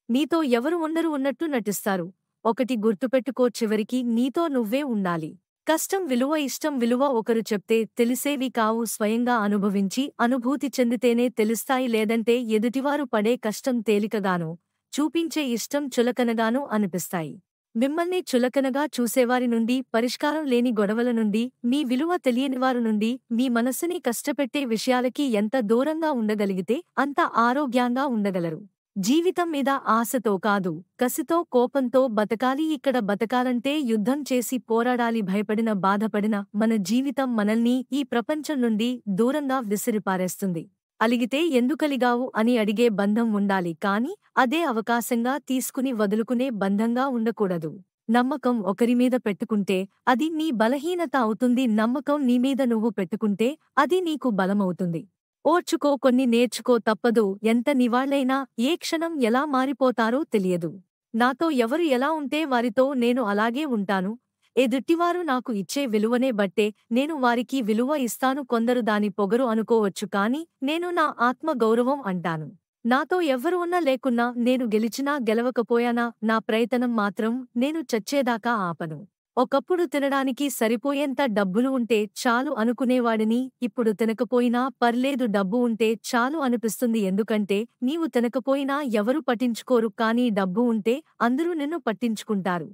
నీతో ఎవరు ఉండరు ఉన్నట్టు నటిస్తారు. ఒకటి గుర్తుపెట్టుకో, చివరికి నీతో నువ్వే ఉండాలి. కష్టం విలువ, ఇష్టం విలువ ఒకరు చెప్తే తెలిసేవి కావు, స్వయంగా అనుభవించి అనుభూతి చెందితేనే తెలుస్తాయి. లేదంటే ఎదుటివారు పడే కష్టం తేలికగానూ, చూపించే ఇష్టం చులకనగానూ అనిపిస్తాయి. మిమ్మల్ని చులకనగా చూసేవారి నుండి, పరిష్కారం లేని గొడవల నుండి, మీ విలువ తెలియనివారి నుండి, మీ మనసుని కష్టపెట్టే విషయాలకి ఎంత దూరంగా ఉండగలిగితే అంత ఆరోగ్యంగా ఉండగలరు. జీవితం మీద ఆశతో కాదు, కసితో, కోపంతో బతకాలి. ఇక్కడ బతకాలంటే యుద్ధం చేసి పోరాడాలి. భయపడిన, బాధపడిన మన జీవితం మనల్ని ఈ ప్రపంచం నుండి దూరంగా విసిరిపారేస్తుంది. అలిగితే ఎందుకలిగావు అని అడిగే బంధం ఉండాలి, కాని అదే అవకాశంగా తీసుకుని వదులుకునే బంధంగా ఉండకూడదు. నమ్మకం ఒకరిమీద పెట్టుకుంటే అది నీ బలహీనత అవుతుంది. నమ్మకం నీమీద నువ్వు పెట్టుకుంటే అది నీకు బలమవుతుంది. ఓర్చుకో, కొన్ని నేర్చుకో, తప్పదు. ఎంత నివాళైనా ఏ క్షణం ఎలా మారిపోతారో తెలియదు. నాతో ఎవరు ఎలా ఉంటే వారితో నేను అలాగే ఉంటాను. ఎదుటివారు నాకు ఇచ్చే విలువనే బట్టే నేను వారికి విలువ ఇస్తాను. కొందరు దాని పొగరు అనుకోవచ్చు, కాని నేను నా ఆత్మ గౌరవం అంటాను. నాతో ఎవ్వరు ఉన్నా లేకున్నా, నేను గెలిచినా గెలవకపోయానా, నా ప్రయత్నం మాత్రం నేను చచ్చేదాకా ఆపను. ఒకప్పుడు తినడానికి సరిపోయేంత డబ్బులు ఉంటే చాలు అనుకునేవాడిని. ఇప్పుడు తినకపోయినా పర్లేదు, డబ్బు ఉంటే చాలు అనిపిస్తుంది. ఎందుకంటే నీవు తినకపోయినా ఎవరు పట్టించుకోరు, కానీ డబ్బు ఉంటే అందరూ నిన్ను పట్టించుకుంటారు.